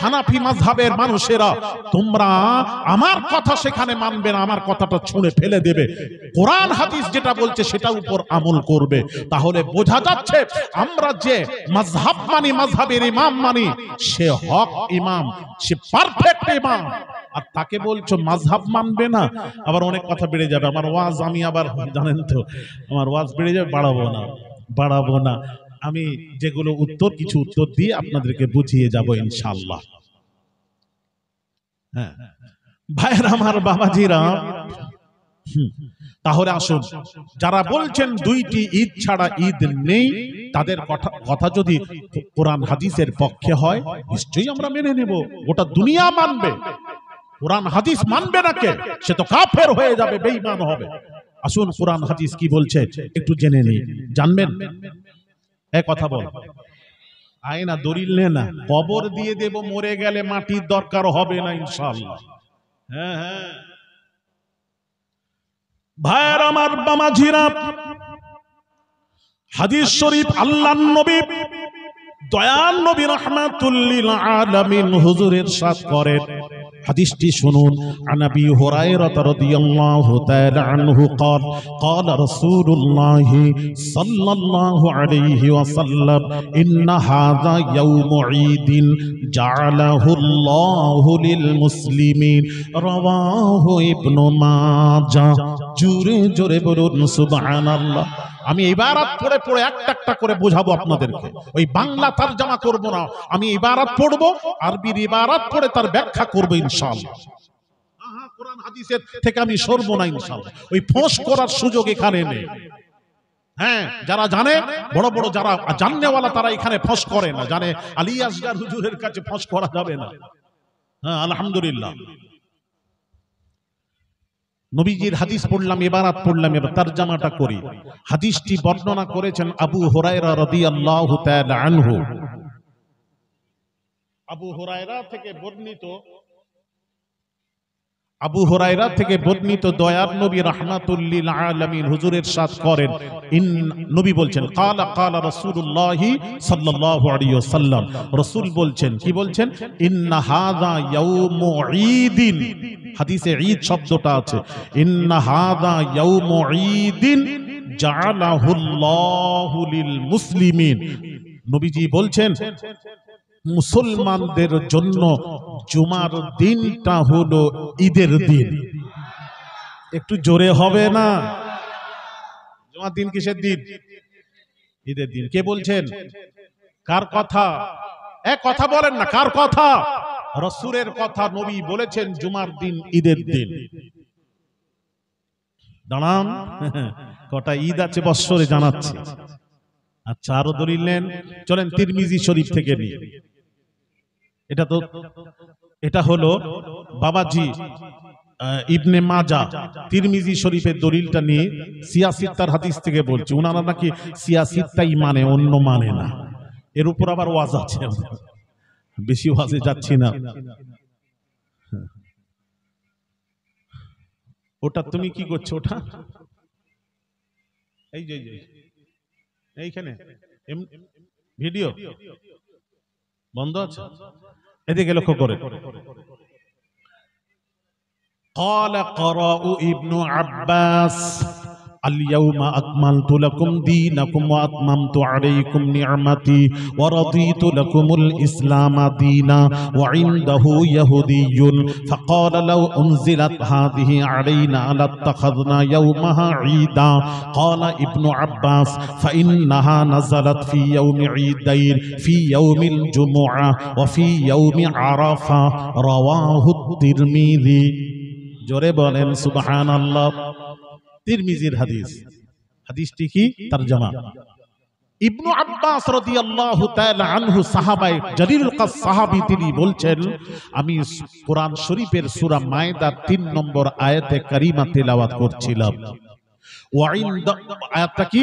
হানাফি মাযহাবের মানুষেরা তোমরা আমার কথা সেখানে মানবে না, আমার কথাটা ছুঁড়ে ফেলে দেবে, কোরআন হাদিস যেটা বলছে সেটার উপর আমল করবে। তাহলে বোঝা যাচ্ছে আমরা যে মাযহাব মানি, মাযহাবের ইমাম মানি, সে হক ইমাম, সে পারফেক্ট ইমাম। আর তাকে বলছো মাযহাব মানবে না, আবার অনেক কথা বেড়ে যাবে। আমার ওয়াজ আমি আবার জানেন তো, আমার ওয়াজ বেড়ে যাবে, বাড়াবো না। আমি যেগুলো কিছু উত্তর দিয়ে আপনাদেরকে বুঝিয়ে যাব ইনশাআল্লাহ। হ্যাঁ ভাইরা আমার, বাবাজিরা, তাহলে আসুন, যারা বলছেন দুইটি ঈদ ছাড়া ঈদ নেই, তাদের কথা যদি কোরআন হাদিসের পক্ষে হয় নিশ্চয়ই আমরা মেনে নেব, গোটা দুনিয়া মানবে। কোরআন হাদিস মানবে না কে, সে তো কাফের হয়ে যাবে, বেঈমান হবে। আসুন কোরআন হাদিস কি বলছে একটু জেনে নিই, জানবেন? এক কথা বল, আয়না দলিল নে না, কবর দিয়ে দেব, মরে গেলে মাটির দরকার হবে না ইনশাআল্লাহ। হ্যাঁ হ্যাঁ ভাইয়ের আমার, বামাজিরা, হাদিস শরীফ আল্লাহর নবী দয়াল নবী রাহমাতুল লিল আলামিন হুজুর ইরশাদ করেন, হাদিসটি শুনুন। আনাবি হুরায়রা রাদিয়াল্লাহু তাআলা আনহু قال قال رسول الله صلى الله عليه وسلم ان هذا يوم عيد جعله الله للمسلمين رواه ابن ماجه। জোরে জোরে বলুন সুবহানাল্লাহ। আমি ইবারত পড়ে পড়ে একটা করে বোঝাবো আপনাদেরকে, ওই বাংলা তরজমা করব না, আমি ইবারত পড়বো, আরবির ইবারত পড়ে তার ব্যাখ্যা করব ইনশাআল্লাহ। কোরআন হাদিসের থেকে আমি সরবো না ইনশাআল্লাহ, ওই ফোঁস করার সুযোগ এখানে নেই। হ্যাঁ, যারা জানে, বড় বড় যারা জাননেওয়ালা, তারা এখানে ফোঁস করে না, জানে আলী আসগার হুজুরের কাছে ফোঁস করা যাবে না। হ্যাঁ আলহামদুলিল্লাহ। নবীজির হাদিস পড়লাম, ইবারত পড়লাম, এবার তরজমাটা করি। হাদিসটি বর্ণনা করেছেন আবু হুরায়রা রাদিয়াল্লাহু তাআলা আনহু। আবু হুরায়রা থেকে বর্ণিত দয়ার নবী রাহমাতুল লিল আলামিন হুজুর ইরশাদ করেন, নবী বলছেন, ক্বালা ক্বালা রাসূলুল্লাহি সাল্লাল্লাহু আলাইহি ওয়াসাল্লাম, রাসূল বলছেন, কি বলছেন? ইন্না হাযা ইয়াউমু ঈদিন, হাদিসে ঈদ শব্দটা আছে, ইন্না হাযা ইয়াউমু ঈদিন জাআলাহুল্লাহু লিল মুসলিমিন। নবীজি বলছেন মুসলমানদের জন্য জুমার দিনটা হলো ঈদের দিন। একটু জোরে হবে না? জুমার দিন কিসের দিন? ঈদের দিন। কে বলছেন? কার কথা? এক কথা বলেন না, কার কথা? রাসূলের কথা। নবী বলেছেন জুমার দিন ঈদের দিন। দাঁড়ান, কটা ঈদ আছে বৎসরে জানাচ্ছি। আচ্ছা, আরো দলিল নেন, চলেন তিরমিজি শরীফ থেকে নিয়ে। এটা হলো বাবাজি ইবনে মাজা তিরমিজি শরীফের দলিলটা নিয়ে সিয়াসিত্তার হাদিস থেকে বলছি। ওনারা নাকি সিয়াসিত্তাই মানে, অন্য মানে না। এর উপর আবার ওয়াজ আছে, বেশি ওয়াজে যাচ্ছি না। ওটা তুমি কি করছো? ওটা এই যে এইখানে ভিডিও বন্ধ আছে, এদিকে লক্ষ্য করে। قال قراء ابن عباس اليوم أكملت لكم دينكم وأتممت عليكم نعمتي ورضيت لكم الإسلام دينا وعنده يهودي فقال لو أنزلت هذه علينا لاتخذنا يومها عيدا قال ابن عباس فإنها نزلت في يوم عيدين في يوم الجمعة وفي يوم عرفة رواه الترمذي জোরে বলেন সুবহানাল্লাহ। তিরমিজির হাদিস। হাদিসটি কি? তরজমা। ইবনু আব্বাস রাদিয়াল্লাহু তাআলা আনহু সাহাবায়ে জলিলুল কদর সাহাবী, তিনি বলছেন আমি কোরআন শরীফের সূরা মায়েদার 3 নম্বর আয়াতে কারিমা তেলাওয়াত করছিলাম। ওয়াইন্দা আয়াতটা কি?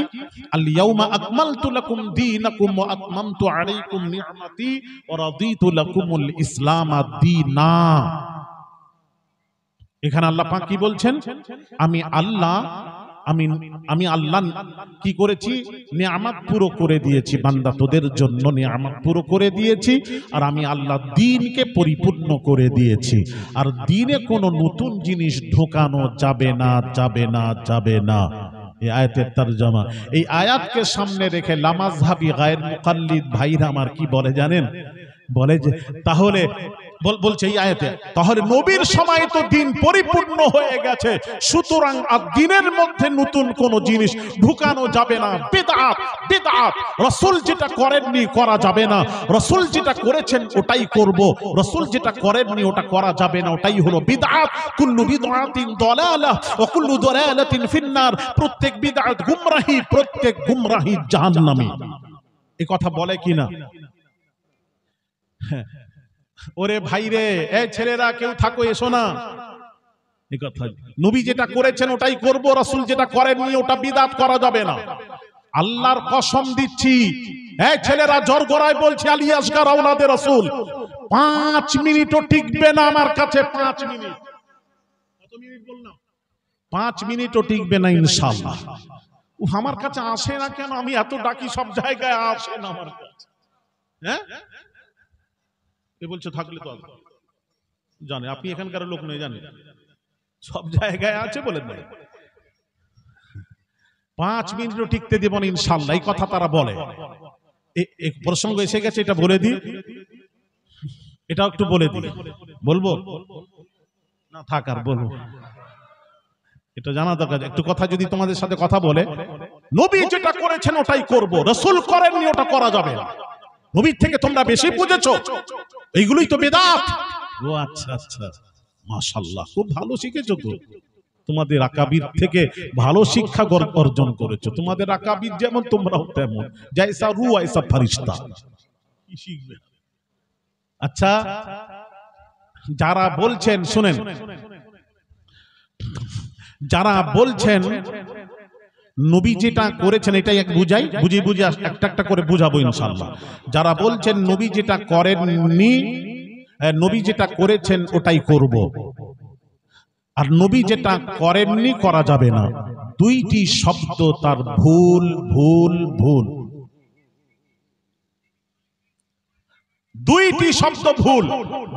আল ইয়াউমা আকমালতু লাকুম দীনাকুম ওয়া আতমামতু আলাইকুম নি'মাতি ওয়া রাদিতু লাকুমুল ইসলাম দীনা। এখানে আল্লাহ পাক কি বলছেন? আমি আল্লাহ আমি আল্লাহ কি করেছি, নিয়ামত পুরো করে দিয়েছি বান্দা, তোদের জন্য নিয়ামত পুরো করে দিয়েছি। আর আমি আল্লাহ দ্বীনকে পরিপূর্ণ করে দিয়েছি। আর দ্বীনে কোনো নতুন জিনিস ঢোকানো যাবে না, যাবে না, যাবে না। এই আয়াতের তরজমা। এই আয়াতকে সামনে রেখে লামাযহাবি গায়র মুকাল্লিদ ভাইরা আমার কি বলে জানেন? বলে যে তাহলে বলছে এই আয়াতে, তাহলে নবীর সময় তো দিন পরিপূর্ণ হয়ে গেছে, সুতরাং আর দিনের মধ্যে নতুন কোন জিনিস ঢুকানো যাবে না। বিদআত, বিদআত, রাসূল যেটা করেননি করা যাবে না, রাসূল যেটা করেছেন ওটাই করব, রাসূল যেটা করেননি ওটা করা যাবে না, ওটাই হলো বিদআত। কুল্লু বিদআতিন দালালাহ ওয়া কুল্লু দালালাতিন ফিন্নার। প্রত্যেক বিদআত গুমরাহি, প্রত্যেক গুমরাহি জাহান্নামী। এই কথা বলে কিনা? ওরে ভাইরে, এই ছেলেরা কেউ থাকো, এসো না। এই কথা, নবী যেটা করেছেন ওটাই করব, রাসূল যেটা করেননি ওটা বিদআত করা যাবে না। আল্লাহর কসম দিচ্ছি, এই ছেলেরা জোর গলায় বলছে আলী আসগার আওলাদে রাসূল, 5 মিনিটও টিকবে না আমার কাছে। 5 মিনিট, কত মিনিট বললাম? 5 মিনিটও টিকবে না ইনশাআল্লাহ। ও আমার কাছে আসে না কেন? আমি এত ডাকি, সব জায়গায় আসে না আমার কাছে। হ্যাঁ, এ বলছে থাকলে তো জানে, আপনি এখানকার লোক নয়, জানেন সব জায়গায় আছে বলে দেয়। 5 মিনিটও টিকতে দেব না ইনশাআল্লাহ, এই কথা তারা বলে। এক প্রসঙ্গ এসে গেছে, এটা বলে দিই, এটা একটু বলে দিই। বলবো না, থাক আর বলবো, এটা জানা দরকার। একটু কথা যদি তোমাদের সাথে কথা বলে, নবী যেটা করেছেন ওটাই করব, রাসূল করেননি ওটা করা যাবে না। নবীর থেকে তোমরা বেশি বুঝেছো, এইগুলোই তো বিদআত। ও আচ্ছা আচ্ছা, মাশাআল্লাহ, খুব ভালো শিখেছো তো। তোমাদের আকাবির থেকে ভালো শিক্ষা অর্জন করেছো। তোমাদের আকাবির যেমন তোমরাও তেমন, জাইসা রূহ আইসা ফেরেশতা। কি শিখবে? আচ্ছা, যারা বলছেন শুনেন, যারা বলছেন নবী যেটা করেছেন এটাই এক বুঝাই, বুঝি বুঝি একটা একটা করে বুঝাবো ইনশাআল্লাহ। যারা বলছেন নবী যেটা করেননি, নবী যেটা করেছেন ওটাই করব, আর নবী যেটা করেননি করা যাবে না, দুইটি শব্দ তার ভুল, ভুল, ভুল। দুইটি শব্দ ভুল।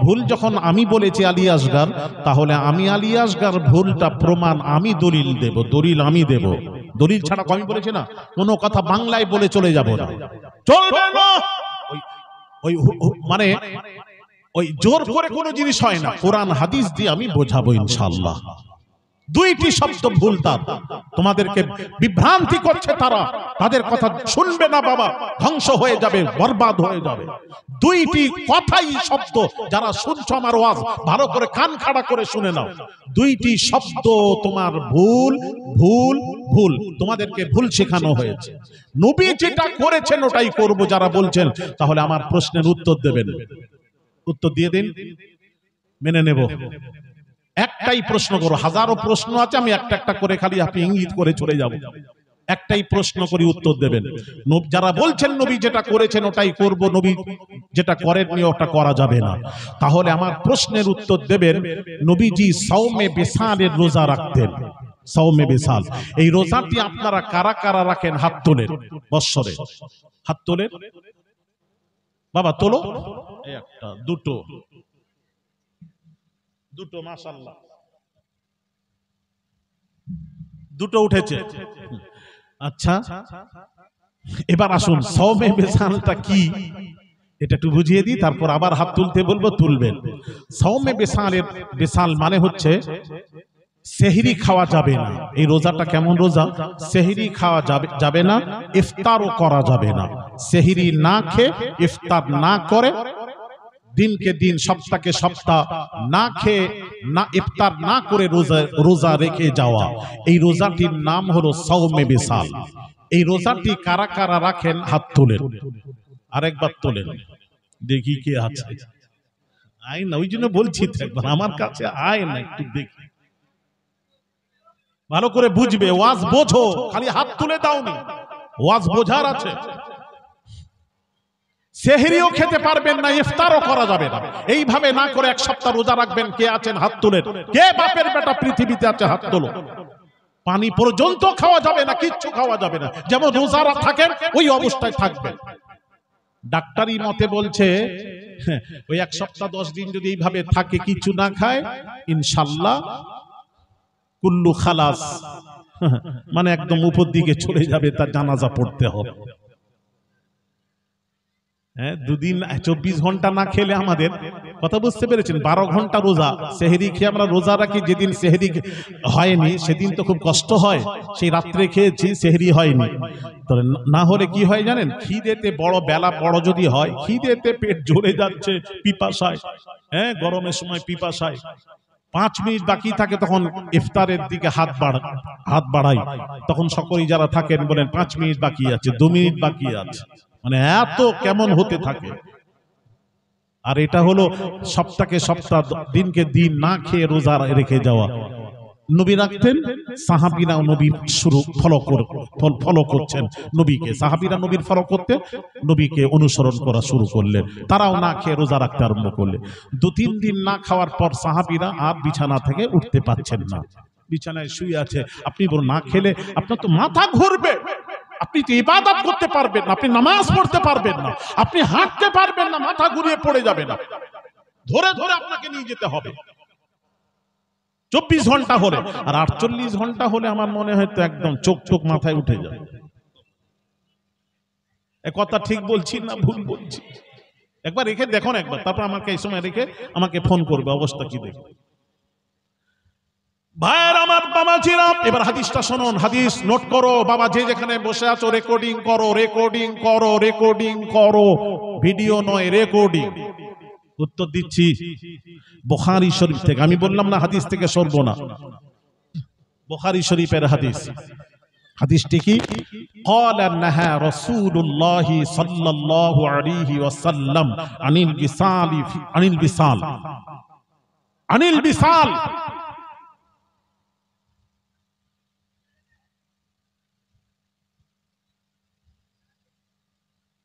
ভুল যখন আমি বলেছি আলী আসগার, তাহলে আমি আলী আসগার ভুলটা প্রমাণ আমি দলিল দেব, দলিল আমি দেব। দলিল ছাড়া আমি বলেছি না, কোনো কথা বাংলায় বলে চলে যাব না, চলবে না। ওই মানে ওই জোর করে কোনো জিনিস হয় না, কোরআন হাদিস দিয়ে আমি বোঝাবো ইনশাআল্লাহ। দুইটি শব্দ ভুল, তার তোমাদেরকে বিভ্রান্তি করছে, তারা তাদের কথা শুনবে না বাবা, ধ্বংস হয়ে যাবে, বরবাদ হয়ে যাবে। দুইটি কথাই শব্দ, যারা শুনছো আমার ওয়াজ ভালো করে কান খাড়া করে শুনে নাও। দুইটি শব্দ তোমার ভুল, ভুল, ভুল। তোমাদেরকে ভুল শেখানো হয়েছে। নবী যেটা করেছেন ওটাই করব যারা বলছেন, তাহলে আমার প্রশ্নের উত্তর দেবেন। উত্তর দিয়ে দিন, মেনে নেব। একটাই প্রশ্ন করো, হাজারো প্রশ্ন আছে, আমি একটা একটা করে খালি আপনি ইঙ্গিত করে চলে যাব। একটাই প্রশ্ন করি, উত্তর দেবেন। যারা বলছেন নবী যেটা করেছেন ওটাই করব, নবী যেটা করেননি ওটা করা যাবে না, তাহলে আমার প্রশ্নের উত্তর দেবেন। নবীজি সাওমে বিসালের রোজা রাখতেন। সাওমে বিসাল, এই রোজাটি আপনারা কারা কারা রাখেন? হাত তোলেন বৎসরে, হাত তোলেন বাবা, তোলো। একটা, দুটো, দুটো, মাশাআল্লাহ, দুটো উঠেছে। আচ্ছা, এবার আসুন সাওমে বিসালটা কি এটা একটু বুঝিয়ে দিই, তারপর আবার হাত তুলতে বলবো, তুলবেন। সাওমে বিসালের, বিসাল মানে হচ্ছে সেহরি খাওয়া যাবে না। এই রোজাটা কেমন রোজা? সেহরি খাওয়া যাবে না, ইফতারও করা যাবে না। সেহরি না খেয়ে, ইফতার না করে, দিনকে দিন, সপ্তাহকে সপ্তাহ না খেয়ে, না ইফতার না করে রোজা রেখে যাওয়া, এই রোজাটির নাম হলো সাওমে বিসাল। এই রোজাটি কারা কারা রাখেন? হাত তোলেন, আরেকবার তোলেন, দেখি কে আছে। আয় না, ওই জন্য বলছি একবার আমার কাছে আয় না, একটু দেখি, ভালো করে বুঝবে। ওয়াজ বোঝো, খালি হাত তুলে দাওনি, ওয়াজ বোঝার আছে। সেহরিও খেতে পারবেন না, ইফতারও করা যাবে না। এইভাবে না করে এক সপ্তাহ রোজা রাখবেন। কে আছেন? হাত তোলেন। কে বাপের বেটা পৃথিবীতে আছে? হাত তোলো। পানি পর্যন্ত খাওয়া যাবে না, কিচ্ছু খাওয়া যাবে না, যেমন রোজারা থাকেন ওই অবস্থায় থাকবেন। ডাক্তারি মতে বলছে ওই 1 সপ্তাহ 10 দিন যদি এইভাবে থাকে, কিছু না খায়, ইনশাআল্লাহ কুল্লু খালাস, মানে একদম উপর দিকে চলে যাবে, তার জানাজা পড়তে হবে। হ্যাঁ, 2 দিন 24 ঘন্টা না খেলে আমাদের কথা বুঝতে পেরেছেন, 12 ঘন্টা রোজা, সেহরি খেয়ে আমরা রোজা রাখি, যেদিন সেহরি হয়নি সেদিন তো খুব কষ্ট হয়, সেই রাত্রে খেয়েছি সেহরি হয়নি, তো না হলে কি হয় জানেন, খিদেতে বড় বেলা বড় যদি হয়, খিদেতে পেট জ্বলে যাচ্ছে পিপাসায়, হ্যাঁ গরমের সময় পিপাসায়, 5 মিনিট বাকি থাকে তখন ইফতারের দিকে হাত বাড়াই, তখন সকলেই যারা থাকেন বলেন 5 মিনিট বাকি আছে, 2 মিনিট বাকি আছে, মানে এত কেমন হতে থাকে। আর এটা হলো সপ্তাহকে সপ্তাহ, দিনকে দিন না খেয়ে রোজা রেখে যাওয়া। নবী রাখতেন, সাহাবীরা নবীর ফলো করছেন নবীকে, সাহাবীরা নবীর ফলো করতে নবীকে অনুসরণ করা শুরু করলেন, তারাও না খেয়ে রোজা রাখতে আরম্ভ করলেন। 2-3 দিন না খাওয়ার পর সাহাবীরা আর বিছানা থেকে উঠতে পারছেন না, বিছানায় শুয়ে আছে। আপনি বলুন, না খেলে আপনার তো মাথা ঘুরবে, আপনি তো ইবাদত করতে পারবেন না, আপনি নামাজ পড়তে পারবেন না, আপনি হাঁটতে পারবেন না, মাথা ঘুরিয়ে পড়ে যাবে না, ধরে ধরে আপনাকে নিয়ে যেতে হবে। 24 ঘন্টা হলে, আর 48 ঘন্টা হলে আমার মনে হয় তো একদম চোখ মাথায় উঠে যায়। এ কথা ঠিক বলছি না ভুল বলছি? একবার রেখে দেখুন, একবার, তারপর আমাকে এই সময় রেখে আমাকে ফোন করবে, অবস্থা কি দেখবে। ভাইয়ের আমার, বাবাজিরা, এবার হাদিসটা শুনুন, হাদিস নোট করো বাবা, যে যেখানে বসে আছো রেকর্ডিং করো, রেকর্ডিং করো, রেকর্ডিং করো, ভিডিও নয়, রেকর্ডিং। উত্তর দিচ্ছি বুখারী শরীফ থেকে, আমি বললাম না হাদিস থেকে সরব না, বুখারী শরীফের হাদিস। হাদিসটি কি? ক্বালা নাহা রাসূলুল্লাহ সাল্লাল্লাহু আলাইহি ওয়াসাল্লাম আনিল বিসাল।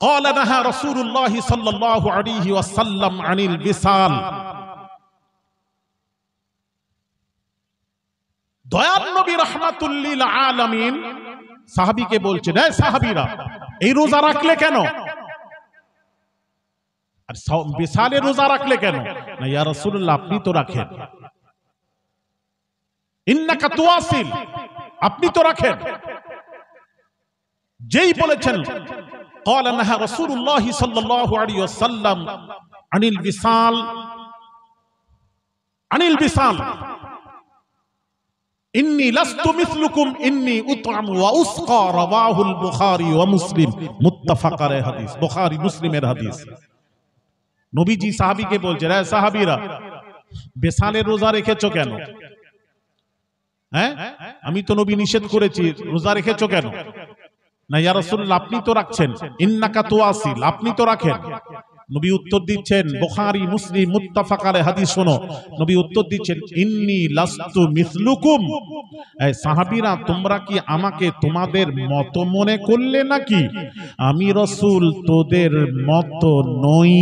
قال نهى رسول الله صلى الله عليه وسلم عن الوصال। দয়ার নবী রাহমাতুল লিল আলামিন সাহাবীকে বলছেন, এই সাহাবীরা এই রোজা রাখলে কেন, আর বিসালে রোজা রাখলে কেন? না ইয়া রাসূলুল্লাহ, আপনি তো রাখেন, ইন্নাকা তুয়াসিল, আপনি তো রাখেন। যেই বলেছেন قال نهى رسول الله صلى الله عليه وسلم عن الوصال إني لست مثلكم إني أطعم وأسقى رواه البخاري ومسلم متفق عليه حديث বুখারী মুসলিমের হাদিস। নবীজি সাহাবীকে বলছেন, এই সাহাবীরা বিসালের রোজা রেখেছো কেন? হ্যাঁ, আমি তো নবী নিষেধ করেছি, রোজা রেখেছো কেন? না ইয়া রাসূলুল্লাহ, আপনি তো রাখছেন, ইন্নাকা তুয়াসিল, আপনি তো রাখেন। নবী উত্তর দিচ্ছেন, বুখারী মুসলিম মুত্তাফাক আলাইহি হাদিস, শোনো, নবী উত্তর দিচ্ছেন, ইন্নী লাস্তু মিসলুকুম, এই সাহাবীরা তোমরা কি আমাকে তোমাদের মত মনে করলে নাকি? আমি রাসূল তোদের মত নই।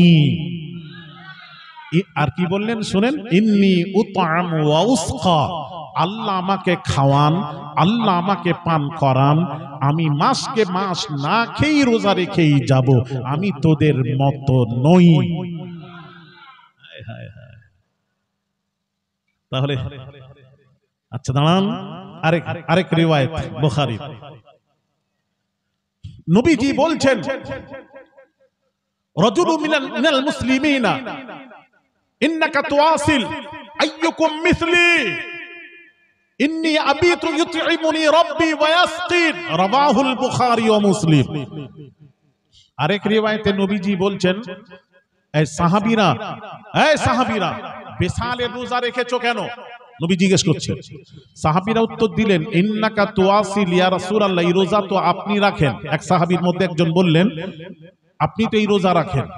আর কি বললেন শুনেন, ইন্নী উতআম ওয়া উসকা, আল্লাহ আমাকে খাওয়ান, আল্লাহ আমাকে পান করান, আমি মাসকে মাস না খেয়ে রোজা রেখেই যাব, আমি তোদের মতো নই। তাহলে আচ্ছা দাঁড়ান, আরেক রিওয়ায়াত বুখারী, নবীজি বলছেন, রাজুলু মিনাল মুসলিমিনা ইন্নাকা তুয়াসিল আইয়ুকুম মিসলি ইন্নী আবিতু ইউতঈমুনি রাব্বি ওয়া ইয়াসকিন রাওয়াহুল বুখারী ওয়া মুসলিম। আরেক রিওয়ায়াতে নবীজি বলছেন, এই সাহাবীরা বিসালের রোজা রেখেছো কেন? নবী জিজ্ঞেস করছেন, সাহাবীরা উত্তর দিলেন, ইন্নাকা তুয়াসিল ইয়া রাসূলুল্লাহ, এই রোজা তো আপনি রাখেন। এক সাহাবীর মধ্যে একজন বললেন, আপনি তো এই রোজা রাখেন।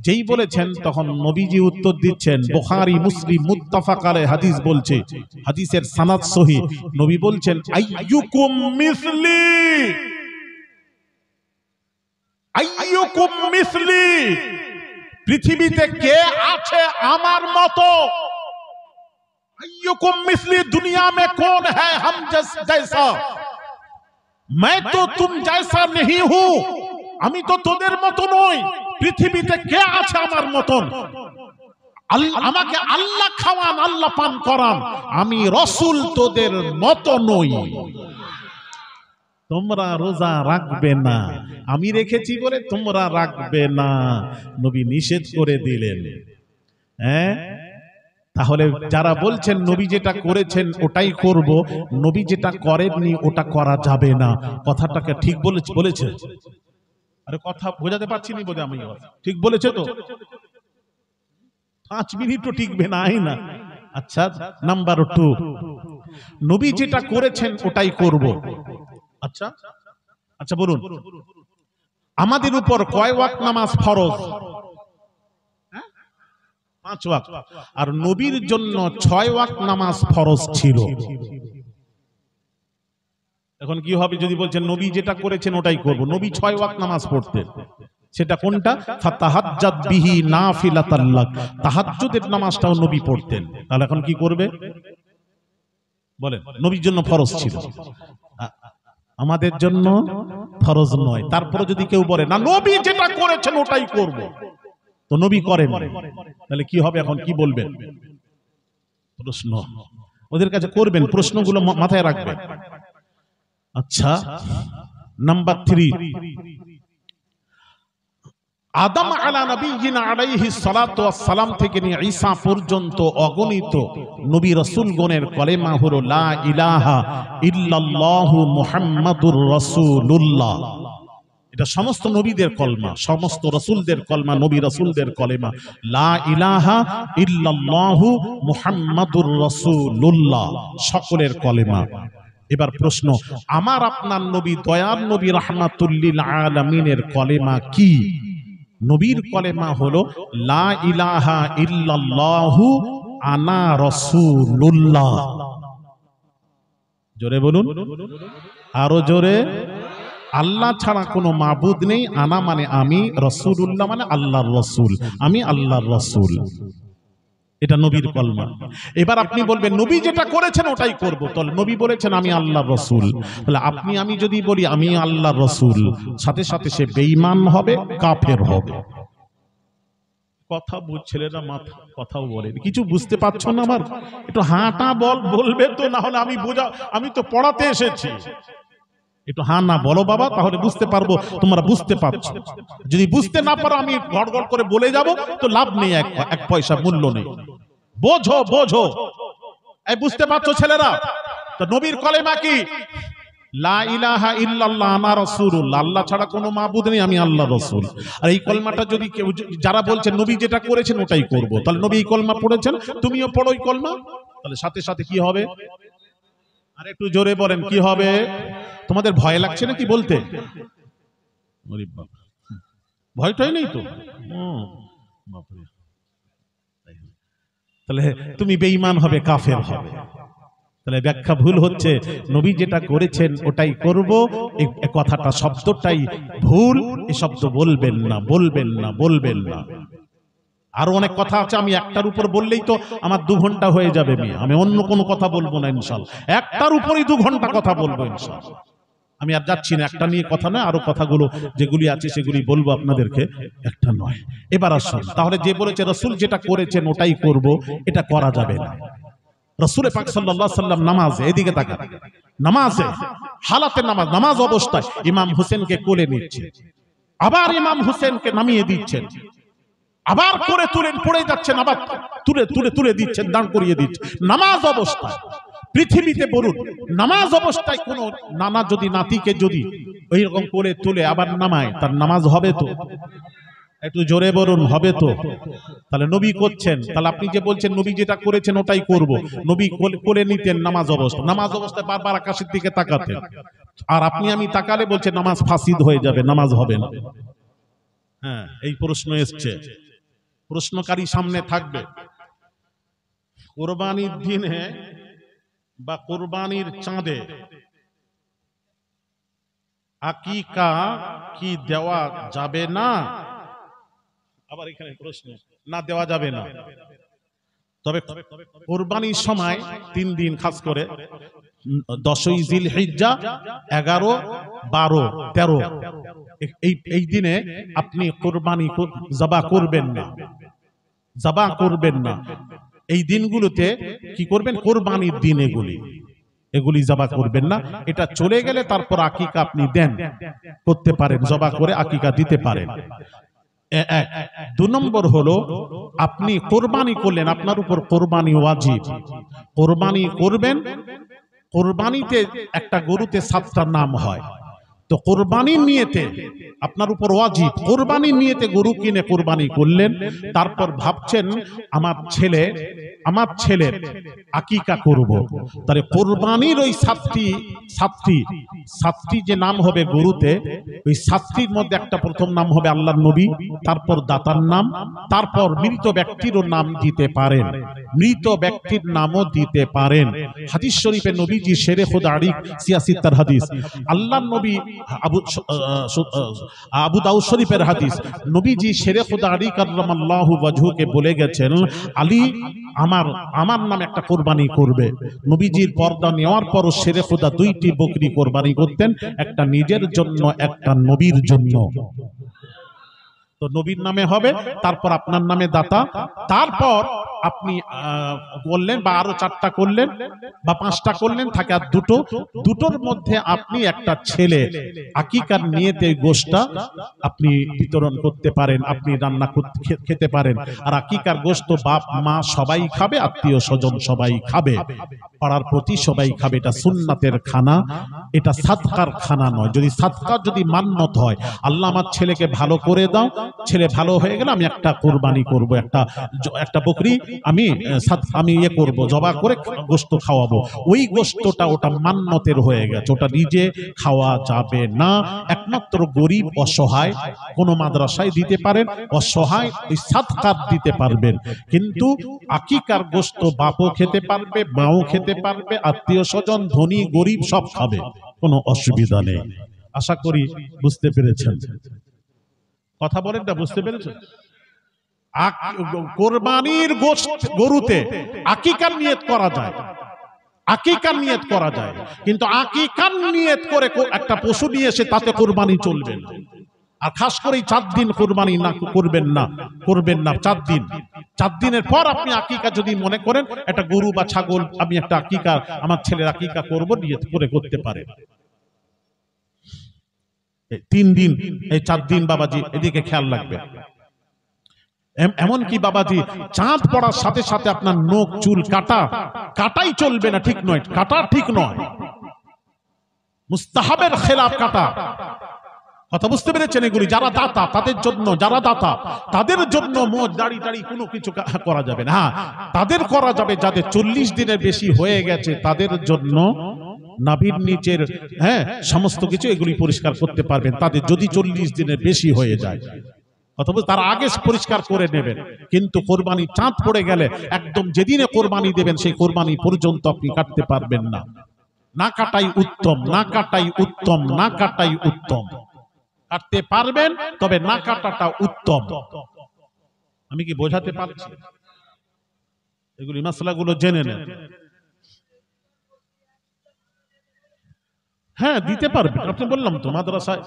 যেই বলেছেন তখন নবীজি উত্তর দিচ্ছেন, বুখারী মুসলিম মুত্তাফাক আলাইহি হাদিস বলছে, হাদিসের সনদ সহিহ। নবী বলছেন, আইয়ুকুম মিসলি, পৃথিবীতে কে আছে আমার মতো? अय्युकुम मिस्ली, दुनिया में कौन है हम जैसा, मैं तो तुम जैसा नहीं हूं, আমি তো তোদের মতো নই, পৃথিবীতে কে আছে আমার মতন? আমাকে আল্লাহ খাওয়ান, আল্লাহ পান করান, আমি রাসূল তোদের মতো নই। তোমরা রোজা রাখবে না, আমি রেখেছি বলে তোমরা রাখবে না, নবী নিষেধ করে দিলেন। হ্যাঁ, তাহলে যারা বলছেন নবী যেটা করেছেন ওটাই করব, নবী যেটা করেননি ওটা করা যাবে না, কথাটাকে ঠিক বলেছে? আরে কথা বোঝাতে পারছি না বোধহয়, আমি ঠিক বলেছে তো? 5 মিনিটও টিকবে না, না। আচ্ছা, নাম্বার 2, নবী যেটা করেছেন ওটাই করব। আচ্ছা আচ্ছা বলুন, আমাদের উপর কয় ওয়াক্ত নামাজ ফরজ? 5 ওয়াক্ত। আর নবীর জন্য 6 ওয়াক্ত নামাজ ফরজ ছিল। এখন কি হবে যদি বলছেন নবী যেটা করেছেন ওটাই করব? নবী 6 ওয়াক্ত নামাজ পড়তেন, সেটা কোনটা? ফাতাহাজ্জাত বিহি নাফিলাতাল লাক, তাহাজ্জুদের নামাজটাও নবী পড়তেন। তাহলে এখন কি করবে বলেন? নবীর জন্য ফরজ ছিল, আমাদের জন্য ফরজ নয়। তারপরে যদি কেউ বলে না নবী যেটা করেছেন ওটাই করব, তো নবী করেন, তাহলে কি হবে? এখন কি বলবেন? প্রশ্ন ওদের কাছে করবেন, প্রশ্নগুলো মাথায় রাখবেন। আচ্ছা, নাম্বার 3, আদম আলা নবিয়িনা আলাইহিস সালাতু ওয়াস সালাম থেকে নিয়ে ঈসা পর্যন্ত অগণিত নবী রাসূলগণের কলেমা হলো লা ইলাহা ইল্লাল্লাহু মুহাম্মাদুর রাসূলুল্লাহ। এটা সমস্ত নবীদের কলমা, সমস্ত রাসূলদের কলমা, নবী রাসূলদের কলেমা, লা ইলাহা ইল্লাল্লাহু মুহাম্মাদুর রাসূলুল্লাহ, সকলের কলেমা। এবার প্রশ্ন, আমার আপনার নবী, দয়ার নবী রাহমাতুল লিল আলামিনের কলেমা কি? নবীর কলেমা হলো লা ইলাহা ইল্লাল্লাহু আনা রাসূলুল্লাহ। জোরে বলুন, আরো জোরে। আল্লাহ ছাড়া কোনো মাবুদ নেই, আনা মানে আমি, রাসূলুল্লাহ মানে আল্লাহর রাসূল, আমি আল্লাহর রাসূল। এটা নবীর কলমা। এবার আপনি বলবেন নবী যেটা করেছেন ওটাই করব, তাহলে নবী বলেছেন আমি আল্লাহর রাসূল, তাহলে আপনি আমি যদি বলি আমি আল্লাহর রাসূল, সাথে সাথে সে বেঈমান হবে, কাফের হবে। কথা বুঝছিলে না? মাথা কথাও বলেন, কিছু বুঝতে পারছো না? আমার একটু হাঁটা বলবে তো, না হলে আমি বোঝা, আমি তো পড়াতে এসেছি। একটু হ্যাঁ না বলো বাবা, তাহলে বুঝতে পারবো তোমরা বুঝতে পারছো। যদি বুঝতে না পারো আমি গড়গড় করে বলে যাব, তো লাভ নেই, এক পয়সা মূল্য নেই। বোঝো বোঝো, এই বুঝতে পারছো ছেলেরা? তো নবীর কলেমা কি? লা ইলাহা ইল্লাল্লাহ আনা রাসূলুল্লাহ, আল্লাহ ছাড়া কোনো মাবুদ নেই, আমি আল্লাহর রাসূল। আর এই কলমাটা যদি কেউ, যারা বলছেন নবী যেটা করেছেন ওটাই করব, তাহলে নবী এই কলমা পড়েছেন, তুমিও পড়ো এই কলমা, তাহলে সাথে সাথে কি হবে? আর একটু জোরে বলেন কি হবে? তোমাদের ভয় লাগছে নাকি বলতে? ভয়টাই নেই তো? তাহলে তুমি বেঈমান হবে, কাফের হবে। তাহলে ব্যাখ্যা ভুল হচ্ছে, নবী যেটা করেছেন ওটাই করব, এই কথাটা শব্দটাই ভুল। এই শব্দ বলবেন না, বলবেন না, বলবেন না। আরো অনেক কথা আছে, আমি একটার উপর বললেই তো আমার 2 ঘন্টা হয়ে যাবে। আমি অন্য কোনো কথা বলবো না ইনশাআল্লাহ, একটার উপরই 2 ঘন্টা কথা বলবো ইনশাআল্লাহ। আমি আর যাচ্ছি না, একটা নিয়ে কথা নয়, আরো কথাগুলো যেগুলি আছে সেগুলি বলবো আপনাদেরকে, একটা নয়। এবার আসুন, তাহলে যে বলেছে রাসূল যেটা করেছেন ওটাই করব, এটা করা যাবে না। রাসূল পাক সাল্লাল্লাহু আলাইহি সাল্লাম নামাজে, এদিকে তাকান, নামাজে হালাতে নামাজ অবস্থায় ইমাম হোসেনকে কোলে নিচ্ছে, আবার ইমাম হোসেনকে নামিয়ে দিচ্ছেন, আবার করে তুলেন, পড়ে যাচ্ছেন, আবার তুলে দিচ্ছেন, দাঁড় করিয়ে দিচ্ছেন। নামাজ অবস্থায়, পৃথিবীতে বলুন নামাজ অবস্থায় কোন নানা যদি নাতিকে যদি ওইরকম করে তুলে আবার নামায়, তার নামাজ হবে তো? একটু জোরে বলুন, হবে তো? তাহলে নবী করছেন, তাহলে আপনি যে বলছেন নবী যেটা করেছেন ওটাই করব, নবী কোলে নিতেন নামাজ অবস্থায় বারবার আকাশের দিকে তাকাতেন, আর আপনি আমি তাকালে বলছেন নামাজ ফাসিদ হয়ে যাবে, নামাজ হবে না। হ্যাঁ, এই প্রশ্ন এসছে, প্রশ্নকারী সামনে থাকবে। কোরবানির দিনে বা কোরবানির চাঁদে আকিকা কি দেওয়া যাবে না? আবার এখানে প্রশ্ন, না দেওয়া যাবে না। তবে কোরবানির সময় 3 দিন, খাস করে 10ই জিলহিজ্জা, 11, 12, 13 এই দিনে আপনি কোরবানি জবাহ করবেন না, জবাহ করবেন না। এই দিনগুলোতে কি করবেন? কোরবানির দিন এগুলি জবাহ করবেন না। এটা চলে গেলে তারপর আকিকা আপনি দেন, করতে পারেন, জবাহ করে আকিকা দিতে পারেন। 2 নম্বর হলো, আপনি কোরবানি করলেন, আপনার উপর কোরবানি ওয়াজিব, কোরবানি করবেন। কোরবানিতে একটা গরুতে 7টা নাম হয়, তো কোরবানির নিয়তে আপনার উপর ওয়াজিব, কোরবানির নিয়তে গরু কিনে কোরবানি করলেন। তারপর ভাবছেন আমার ছেলের আকিকা করব, তাহলে কোরবানির ওই 7টি যে নাম হবে গরুতে, ওই 7টির মধ্যে একটা প্রথম নাম হবে আল্লাহর নবী, তারপর দাতার নাম, তারপর মৃত ব্যক্তিরও নাম দিতে পারেন, মৃত ব্যক্তির নামও দিতে পারেন। হাদিস শরীফে নবীজি শেরে খুদ আরিক 86 হাদিস, আল্লাহর নবী আবু দাউদ শরীফের হাদিস, নবীজি শেরে খুদ আরিক কাররামাল্লাহু ওয়াজহুকে বলে গেছেন, আলী আমার নামে একটা কোরবানি করবে। নবীজির পর্দা নেওয়ার পরও শেরে খুদা 2টি বকরি কোরবানি করতেন, একটা নিজের জন্য, একটা নবীর জন্য। তো নবীর নামে হবে, তারপর আপনার নামে দাতা, তারপর আপনি করলেন, বা আরো 4টা করলেন বা 5টা করলেন, থাকে আর দুটোর মধ্যে আপনি একটা ছেলে আকিকার নিয়তে গোশতটা আপনি বিতরণ করতে পারেন, আপনি রান্না খেতে পারেন। আর আকিকার গোশত বাপ মা সবাই খাবে, আত্মীয় স্বজন সবাই খাবে, পাড়ার প্রতি সবাই খাবে। এটা সুন্নাতের খানা, এটা সাদকার খানা নয়। যদি সাদকা, যদি মান্নত হয়, আল্লাহ আমার ছেলেকে ভালো করে দাও, ছেলে ভালো হয়ে গেলে আমি একটা কোরবানি করব, একটা বকরি আমি করব, জবাহ করে গোশত খাওয়াবো, ওই গোশতটা ওটা মান্নতের হয়ে গেছে, ওটা নিজে খাওয়া যাবে না। একমাত্র গরিব অসহায় কোন মাদ্রাসায় দিতে পারেন, অসহায় ওই সাদকাত দিতে পারবেন। কিন্তু আকিকার গোশত বাপও খেতে পারবে, মাও খেতে পারবে, আত্মীয় স্বজন ধনী গরিব সব খাবে, কোনো অসুবিধা নেই। আশা করি বুঝতে পেরেছেন। কথা বলেন না, বুঝতে পেরেছেন? কোরবানির গরুতে আকিকার নিয়ত করা যায়, আকিকার নিয়ত করা যায়, কিন্তু আকিকার নিয়ত করে একটা পশু নিয়ে এসে তাতে কোরবানি চলবে না। আর খাস করে 4 দিন কোরবানি না করবেন না 4 দিনের পর আপনি আকিকা যদি মনে করেন একটা গরু বা ছাগল, আমি একটা আকিকা, আমার ছেলের আকিকা করব, নিয়ত করে করতে পারেন। 3 দিন, এই 4 দিন বাবাজি এদিকে খেয়াল রাখবে। এমনকি বাবাজি চাঁদ পড়ার সাথে সাথে আপনার নখ চুল কাটাই চলবে না, ঠিক নয়, কাটা ঠিক নয়, মুস্তাহাবের খেলাফ কাটা। কথা বুঝতে পেরেছেন? এগুলি যারা দাতা তাদের জন্য, যারা দাতা তাদের জন্য মোজ দাড়ি কোনো কিছু করা যাবে না। হ্যাঁ, তাদের করা যাবে যাদের 40 দিনের বেশি হয়ে গেছে, তাদের জন্য নাভির নিচের সমস্ত কিছু এগুলি পরিষ্কার করতে পারবেন, তাদের যদি 40 দিনের বেশি হয়ে যায়, অথবা তার আগে পরিষ্কার করে নেবেন। কিন্তু কোরবানি চাঁদ পড়ে গেলে একদম যেদিনে কোরবানি দেবেন সেই কোরবানি পর্যন্ত আপনি কাটতে পারবেন না। না কাটাই উত্তম, না কাটাই উত্তম, না কাটাই উত্তম। কাটতে পারবেন, তবে না কাটাটা উত্তম। আমি কি বোঝাতে পারছি? এগুলি মাসলাগুলো জেনে নেন। হ্যাঁ, দিতে পারবেন। আপনি বললাম তো মাদ্রাসায়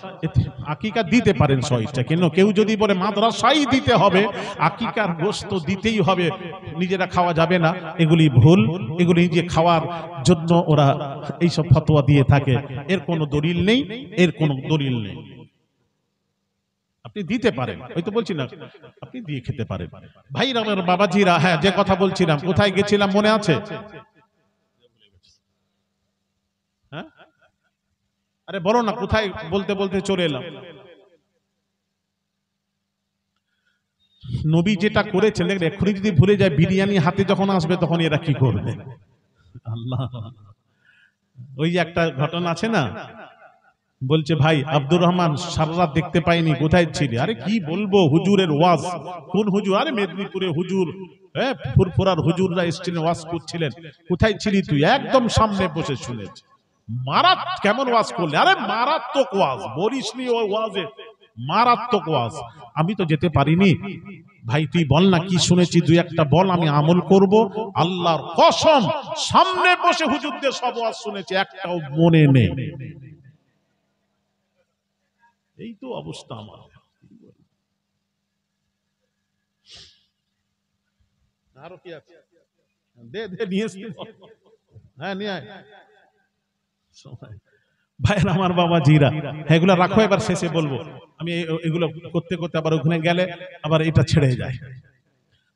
আকিকা দিতে পারেন সহিষ্টা। কেউ যদি বলে মাদ্রাসায় দিতে হবে, আকিকার গোশত দিতেই হবে, নিজেরা খাওয়া যাবে না, এগুলি ভুল। এগুলি নিজে খাওয়ার জন্য ওরা এইসব ফতোয়া দিয়ে থাকে, এর কোনো দলিল নেই, এর কোনো দলিল নেই। আপনি দিতে পারেন, ওই তো বলছি না, আপনি দিয়ে খেতে পারেন। ভাইরা আমার, বাবাজিরা, হ্যাঁ, যে কথা বলছিলাম, কোথায় গেছিলাম মনে আছে? হ্যাঁ, আরে বলো না, কোথায় বলতে বলতে চলে এলাম। নবী যেটা করেছেন, দেখেন, এক্ষুনি যদি ভুলে যায়, বিরিয়ানি হাতে যখন আসবে তখন এরা কি করবে? আল্লাহ, ওই একটা ঘটনা আছে না, বলছে ভাই আব্দুর রহমান সারা রাত দেখতে পাইনি, কোথায় ছিলি? আরে কি বলবো, হুজুরের ওয়াজ। কোন হুজুর? আরে মেদিনীপুরে হুজুর, ফুরফুরার হুজুররা এসেছিলেন, ওয়াজ করছিলেন। কোথায় ছিলি তুই? একদম সামনে বসে শুনেছি। কেমন ওয়াজ করলে? আরে মারাত্মক ওয়াজ, বলিসনি ওই ওয়াজে, মারাত্মক ওয়াজ। আমি তো যেতে পারিনি, ভাই তুই বল না কি শুনেছি, দুই একটা বল, আমি আমল করব। আল্লাহর কসম সামনে বসে হুজুরদের সব ওয়াজ শুনেছি, একটাও মনে নেই। এই তো অবস্থা আমার। আরো কি আছে? দে দে নিয়ে এসে হ্যাঁ নিয়ে আয়। ভাইয়ের আমার বাবা জিরা, এগুলো রাখো, এবার শেষে বলবো। আমি এগুলো করতে করতে আবার ওখানে গেলে আবার এটা ছেড়ে যায়।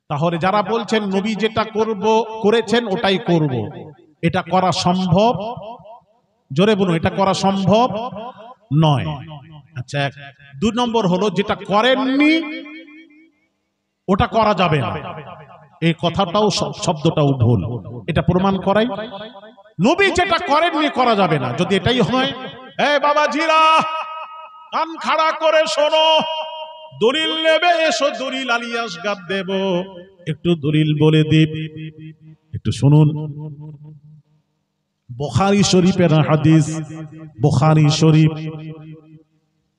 তাহলে যারা বলছেন নবী যেটা করেছেন ওটাই করব, এটা করা সম্ভব? জোরে বলুন, এটা করা সম্ভব নয়। আচ্ছা, দুই নম্বর হলো যেটা করেননি ওটা করা যাবে না, এই কথাটাও শব্দটাও ভুল। এটা প্রমাণ করাই, নবী যেটা করেননি করা যাবে না। যদি এটাই হয়, এই বাবা জিরা কান খাড়া করে শোনো, দলিল নেবে এসো, দলিল আলিয়াস গাদ দেব। একটু দলিল বলে দিব, একটু শুনুন। বুখারী শরীফের হাদিস, বুখারী শরীফ।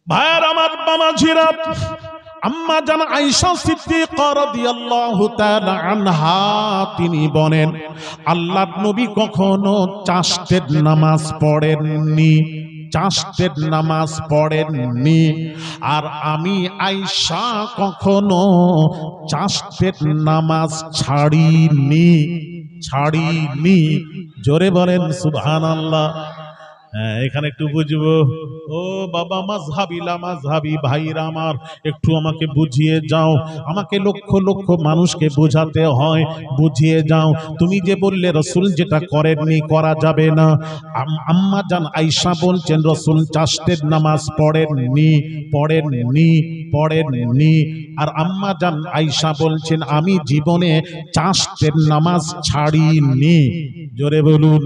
ভাইয়ের আমার বাবা জিরা, আম্মা জান আয়েশা সিদ্দিকা রাদিয়াল্লাহু তাআলা আনহা তিনি বলেন, আল্লাহর নবী কখনো চাষ্টের নামাজ পড়েননি, চাষ্টের নামাজ পড়েননি। আর আমি আয়েশা কখনো চাষ্টের নামাজ ছাড়িনি, ছাড়িনি। জোরে বলেন সুবহানাল্লাহ। এখানে একটু বুঝবো। ও বাবা মাযহাবী লামাযহাবী ভাইরা আমার, একটু আমাকে বুঝিয়ে যাও। আমাকে লক্ষ লক্ষ মানুষকে বোঝাতে হয়, বুঝিয়ে যাও। তুমি যে বললে রাসূল যেটা করেননি করা যাবে না, আম্মা জান আয়েশা বলছেন রাসূল চাষ্টের নামাজ পড়েননি, পড়েননি, পড়েননি। আর আম্মা জান আয়েশা বলছেন আমি জীবনে চাষ্টের নামাজ ছাড়িনি। জোরে বলুন।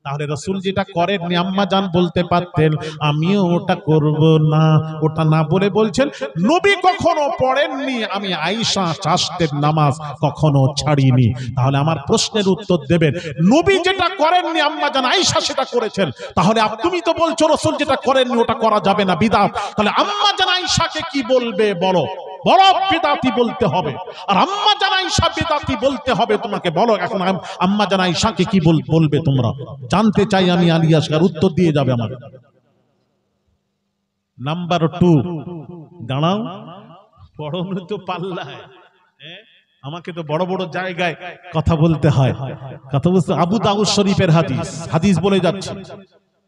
তাহলে রাসূল যেটা করেননি আম্মা জান বলতে পারতেন আমিও ওটা করব না, ওটা না বলে বলছেন নবী কখনো পড়েননি, আমি আয়েশা চাষ্টের নামাজ কখনো ছাড়িনি। তাহলে আমার প্রশ্নের উত্তর দেবেন, নবী যেটা করেননি আম্মা জান আয়েশা সেটা করেছেন, তাহলে তুমি তো বলছো রাসূল যেটা করেননি ওটা করা যাবে না, বিদআত। তাহলে আম্মা জান আয়েশাকে কি বলবে বলো? বড় বিদআতি বলতে হবে। আর আম্মা জান আয়েশা বিদআতি বলতে হবে তোমাকে, বলো এখন আম্মা জান আয়েশাকে কি বলবে তোমরা? জানতে চাই আমি, আলী আসগার উত্তর দিয়ে যাবে আমার। নাম্বার 2, দাঁড়াও, পড়ানো তো পাল্লায়, আমাকে তো বড় বড় জায়গায় কথা বলতে হয়। কথা বলতে আবু দাউদ শরীফের হাদিস, হাদিস বলে যাচ্ছে।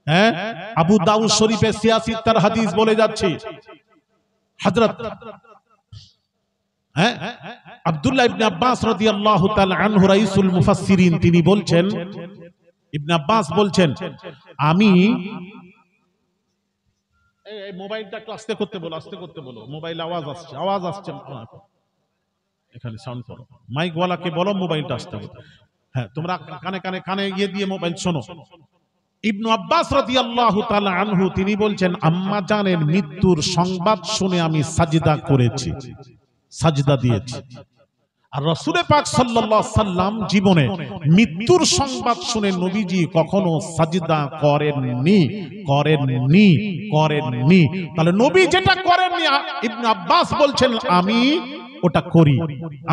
হ্যাঁ, আবু দাউদ শরীফের 86 তার হাদিস বলে যাচ্ছে। হযরত আব্দুল্লাহ ইবনে আব্বাস রাদিয়াল্লাহু তাআলা আনহু রাইসুল মুফাসসিরিন তিনি বলছেন, ইবনে আব্বাস বলছেন আমি এই মোবাইলটা একটু আস্তে করতে বলো, আস্তে করতে বলো, মোবাইল আওয়াজ আসছে, আওয়াজ আসছে। এখানে সাউন্ড করো, মাইক ওয়ালাকে বলো মোবাইলটা আস্তে করতে। হ্যাঁ, তোমরা কানে কানে কানে গিয়ে দিয়ে মোবাইল শোনো। ইবনে আব্বাস রাদিয়াল্লাহু তাআলা আনহু তিনি বলছেন আম্মা জানের মৃত্যুর সংবাদ শুনে আমি সাজদা করেছি, সাজদা দিয়েছি। আর রাসূল পাক সাল্লাল্লাহু আলাইহি সাল্লাম জীবনে মৃত্যুর সংবাদ শুনে নবীজি কখনো সাজদা করেননি, করেননি, করেননি। তাহলে নবী যেটা করেননি ইবনে আব্বাস বলছেন আমি ওটা করি,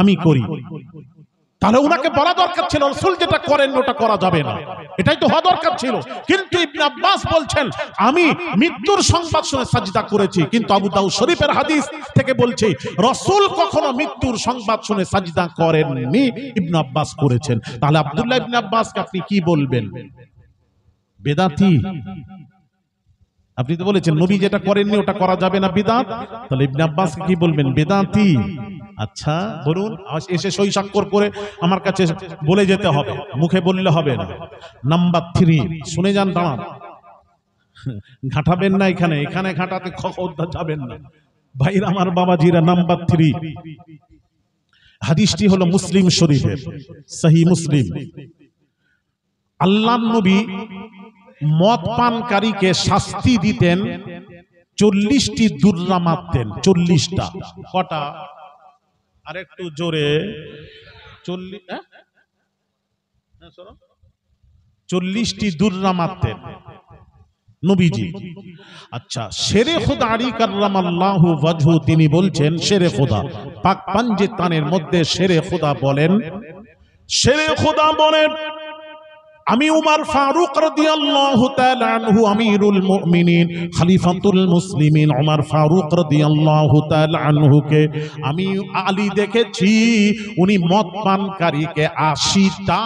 আমি করি। তাহলে উনাকে বলা দরকার ছিল রাসূল যেটা করেন ওটা করা যাবে না, এটাই তো হওয়া দরকার ছিল। কিন্তু ইবনে আব্বাস বলছেন আমি মৃত্যুর সংবাদ শুনে সাজদা করেছি। কিন্তু আবু দাউদ শরীফের হাদিস থেকে বলছে রাসূল কখনো মৃত্যুর সংবাদ শুনে সাজদা করেননি, ইবনে আব্বাস করেছেন। তাহলে আব্দুল্লাহ ইবনে আব্বাসকে আপনি কি বলবেন? বেদাতি। আপনি তো বলেছেন নবী যেটা করেননি ওটা করা যাবে না, বিদআত। তাহলে ইবনে আব্বাসকে কি বলবেন? বেদাতি। আচ্ছা বলুন, এসে সই স্বাক্ষর করে আমার কাছে বলে যেতে হবে, মুখে বললে হবে না। নাম্বার 3 শুনে যান, দাঁড়ান, ঘাটাবেন না এখানে, এখানে ঘাটাতে খবরদার যাবেন না ভাইরা আমার বাবাজিরা। নাম্বার 3 হাদিসটি হলো মুসলিম শরীফের, সহিহ মুসলিম। আল্লাহর নবী মদ পানকারীকে শাস্তি দিতেন, 40টি দুররা মারতেন, 40টা। কটা? আরেকটু জোরে, 40টি দুররা মারতেন। নবীজি। আচ্ছা, শেরে খোদা আলী কাররামাল্লাহু ওয়াজহু তিনি বলছেন, শেরে খোদা পাক পাঞ্জেতানের মধ্যে শেরে খোদা বলেন, শেরে খোদা বলেন, আমি উমর ফারুক রাদিয়াল্লাহু তাআলা আনহু আমিরুল মুমিনিন খলিফাতুল মুসলিমিন উমর ফারুক রাদিয়াল্লাহু তাআলা আনহুকে আমি আলী দেখেছি উনি মদ পানকারীকে 80টা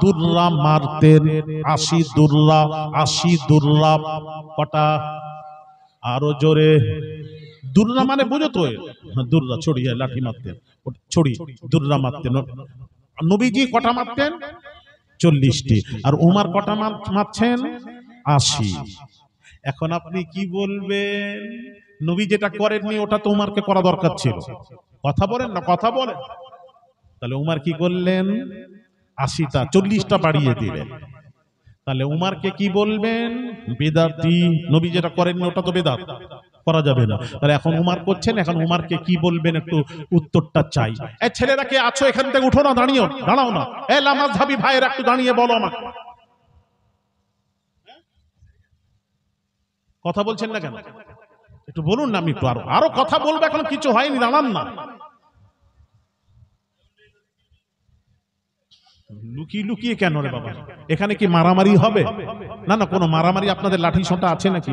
দুররা মারতেন। 80 দুররা কটা? আরো জোরে। দুররা মানে বুঝো তো, দুররা ছড়িয়ে লাঠি মারতেন, ছড়ি দুররা মারতেন। নবীজি কটা মারতেন? 40টি। আর উমর কটা মারছেন? 80। এখন আপনি কি বলবেন? নবী যেটা করেননি ওটা তো উমরকে করা দরকার ছিল। কথা বলেন না, কথা বলেন। তাহলে উমর কি করলেন? 80টা, 40টা বাড়িয়ে দিলেন। তাহলে উমরকে কি বলবেন? বেদাতি। নবী যেটা করেননি ওটা তো বেদাত, করা যাবে না। তাহলে এখন উমর করছেন, এখন উমরকে কি বলবেন একটু উত্তরটা চাই। এই ছেলেরা কে আছো এখান থেকে উঠো না, দাঁড়াও না। এই লামাযহাবী ভাইয়েরা একটু দাঁড়িয়ে বলো আমাকে, কথা বলছেন না কেন? একটু বলুন না, আমি একটু আরো কথা বলবো, এখন কিছু হয়নি, দাঁড়ান না। লুকিয়ে লুকিয়ে কেন রে বাবা? এখানে কি মারামারি হবে? না না, কোনো মারামারি আপনাদের লাঠি সোঁটা আছে নাকি?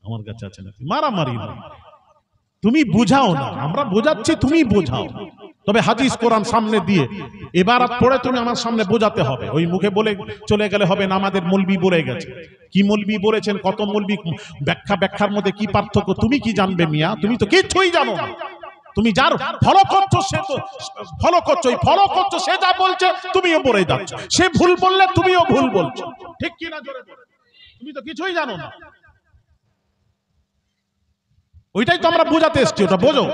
আমার কাছে আছে নাকি? মারামারি না, তুমি বুঝাও না, আমরা বোঝাচ্ছি, তুমি বোঝাও। তবে হাদিস কোরআন সামনে দিয়ে এবারাত পড়ে তুমি আমার সামনে বোঝাতে হবে। ওই মুখে বলে চলে গেলে হবে না। আমাদের মৌলবি বলে গেছে, কি মৌলবি বলেছেন, কত মৌলবি ব্যাখ্যার মধ্যে কি পার্থক্য তুমি কি জানবে মিয়া? তুমি তো কিছুই জানো না। তুমি যার ফলো করছো সে তো ফলো করছো, সে যা বলছে তুমিও বলে যাচ্ছ, সে ভুল বললে তুমিও ভুল বলছো, ঠিক কি না? জোরে বলো, তুমি তো কিছুই জানো না। ওইটাই তো আমরা বোঝাতে এসেছি, ওটা বোঝো।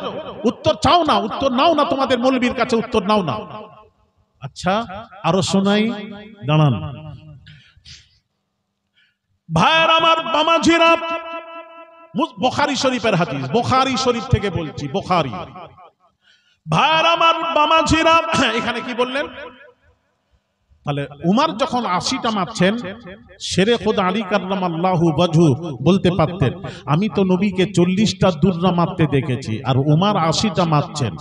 উত্তর চাও না, উত্তর নাও না, তোমাদের মৌলবীর কাছে উত্তর নাও না। আচ্ছা, আরো শোনাই, দাঁড়ান ভাইয়ের আমার, বামাজিরা, বুখারী শরীফের হাদিস, বুখারী শরীফ থেকে বলছি, বুখারী। ভাইয়ের আমার, বামাজিরা, এখানে কি বললেন? তাহলে উমর যখন 80টা মারছেন, শেরে খোদা আলী কাররামাল্লাহু ওয়াজহু বলতে পারতেন আমি তো নবীকে 40টা দুররা মারতে দেখেছি, আর উমর 80টা মারছেন।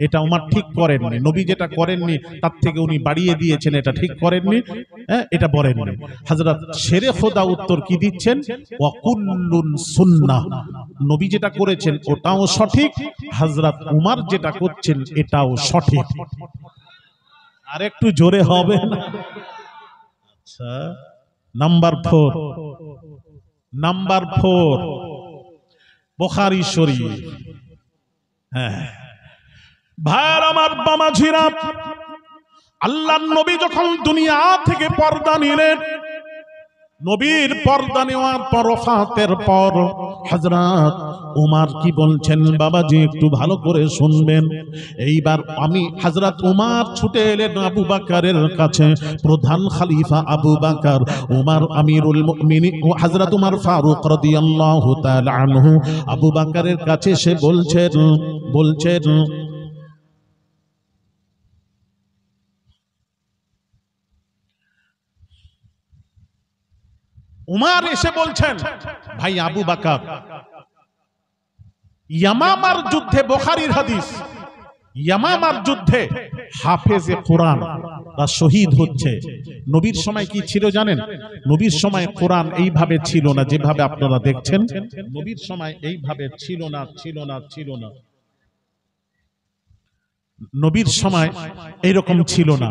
এটা উমর ঠিক করেননি। নবী যেটা করেননি তার থেকে উনি বাড়িয়ে দিয়েছেন, এটা ঠিক করেননি, এটা বলেননি। হযরত শেরে খোদা উত্তর কি দিচ্ছেন? ওয়া কুল্লুন সুন্নাহ। নবী যেটা করেছেন ওটাও সঠিক, হযরত উমর যেটা করছেন এটাও সঠিক। আর একটু জোরে হবে না? আচ্ছা, নাম্বার 4 বুখারী শরীফ। হ্যাঁ ভাইয়ের আমার, বামাজিরা, আল্লাহর নবী যখন দুনিয়া থেকে পর্দা নিলেন, নবীর পর্দা নেওয়ার পর ওফাতের পর হযরত উমর কি বলছেন বাবাজি একটু ভালো করে শুনবেন। এইবার আমি হযরত উমর ছুটে এলেন আবু বকরের কাছে, প্রধান খলিফা আবু বকর, উমর আমিরুল মুমিনিন ও হযরত উমর ফারুক রাদিয়াল্লাহু তাআলা আনহু আবু বকরের কাছে সে বলছেন উমর এসে বলছেন, ভাই আবু বকর, ইয়ামামার যুদ্ধে, বুখারীর হাদিস, ইয়ামামার যুদ্ধে হাফেজে কোরআন বা শহীদ হচ্ছে। নবীর সময় কি ছিল জানেন? নবীর সময় কোরআন এইভাবে ছিল না যেভাবে আপনারা দেখছেন। নবীর সময় এইভাবে ছিল না। নবীর সময় এইরকম ছিল না।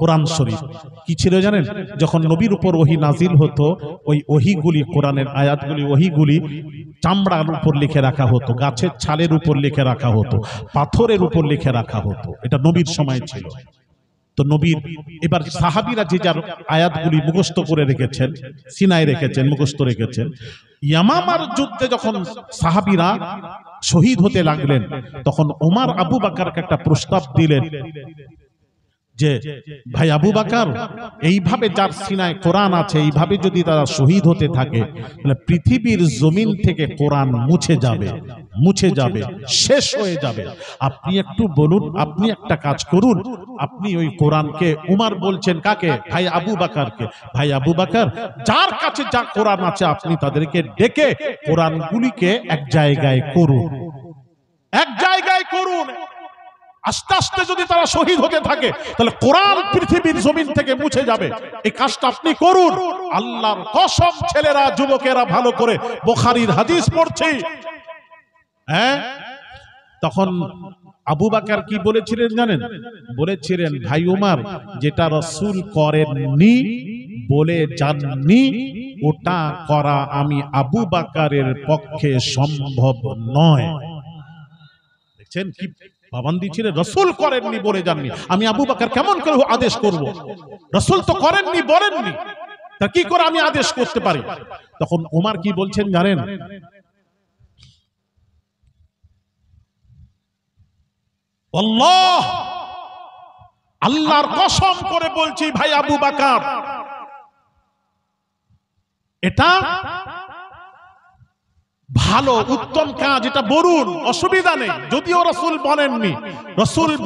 কোরআন শরীফ কি ছিল জানেন? যখন নবীর উপর ওহী নাজিল হতো, ওই ওহীগুলি, কোরআনের আয়াতগুলি, ওহীগুলি চামড়ার উপর লিখে রাখা হতো, গাছের ছালের উপর লিখে রাখা হতো, পাথরের উপর লিখে রাখা হতো। এটা নবীর সময় ছিল। তো নবীর এবার সাহাবীরা যে যার আয়াতগুলি মুখস্থ করে রেখেছেন, সিনায় রেখেছেন, মুখস্থ রেখেছেন। ইয়ামামার যুদ্ধে যখন সাহাবীরা শহীদ হতে লাগলেন, তখন ওমর আবু বকরকে একটা প্রস্তাব দিলেন যে ভাই আবু বকর, এইভাবে যার সিনায় কোরআন আছে, এইভাবে যদি তারা শহীদ হতে থাকে, তাহলে পৃথিবীর জমিন থেকে কোরআন মুছে যাবে, শেষ হয়ে যাবে। আপনি একটু বলুন, আপনি একটা কাজ করুন, আপনি ওই কোরআনকে উমর বলছেন কাকে? ভাই আবু বকরকে। ভাই আবু বকর, যার কাছে যা কোরআন আছে আপনি তাদেরকে ডেকে কোরআনগুলিকে এক জায়গায় করুন, এক জায়গায় করুন। আস্তে আস্তে যদি তারা শহীদ হতে থাকে তাহলে কোরআন পৃথিবীর জমিন থেকে মুছে যাবে। এই কাজটা আপনি করুন। আল্লাহর কসম, ছেলেরা যুবকেরা ভালো করে বুখারীর হাদিস পড়ছি। হ্যাঁ, তখন আবু বকর কি বলেছিলেন জানেন? বলেছিলেন, ভাই উমর, যেটা রাসূল করেননি বলে জাননি ওটা করা আমি আবু বকরের পক্ষে সম্ভব নয়। দেখছেন কি পাবন্দি ছিলেন? রাসূল করেননি বলে জাননি, আমি আবু বকর কেমন করে আদেশ করব? রাসূল তো করেননি বলেননি, তা কি করে আমি আদেশ করতে পারি? তখন ওমর কি বলছেন জানেন? আল্লাহ, আল্লাহর কসম করে বলছি ভাই আবু বকর, এটা ভালো উত্তম কাজ, এটা বলুন, অসুবিধা নেই। যদিও রাসূল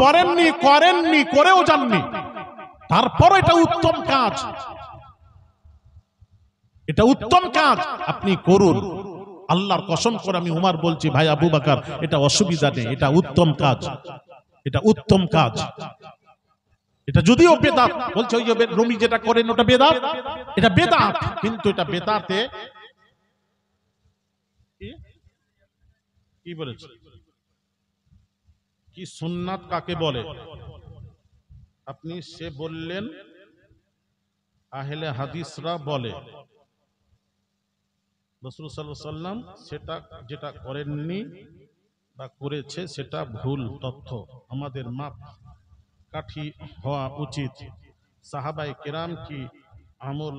বলেননি, করেননি, করেও যাননি, তারপর এটা উত্তম কাজ, এটা উত্তম কাজ, আপনি করুন। আল্লাহর কসম করে আমি উমর বলছি ভাই আবু বকর, এটা অসুবিধা নেই, এটা উত্তম কাজ, এটা উত্তম কাজ। এটা যদিও বেদাত, বলছে ওই যে রুমি যেটা করেন ওটা বেদাত, এটা বেদাত, কিন্তু এটা বেদাতে কি বলেছে, কি সুন্নাত কাকে বলে? আপনি সে বললেন আহলে হাদিসরা বলে। রাসূল সাল্লাল্লাহু আলাইহি ওয়াসাল্লাম সেটা যেটা করেননি বা করেছে সেটা ভুল তথ্য, আমাদের মাপ কাঠি হওয়া উচিত। সাহাবায়ে কেরাম কি আমল,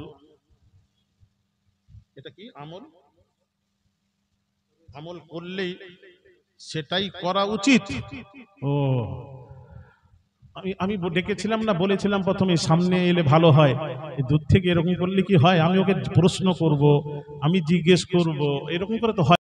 এটা কি আমল করলেই সেটাই করা উচিত। ও, আমি ডেকেছিলাম না, বলেছিলাম প্রথমে সামনে এলে ভালো হয়, দূর থেকে এরকম করলে কি হয়? আমি ওকে প্রশ্ন করব, আমি জিজ্ঞেস করব, এরকম করে তো হয়।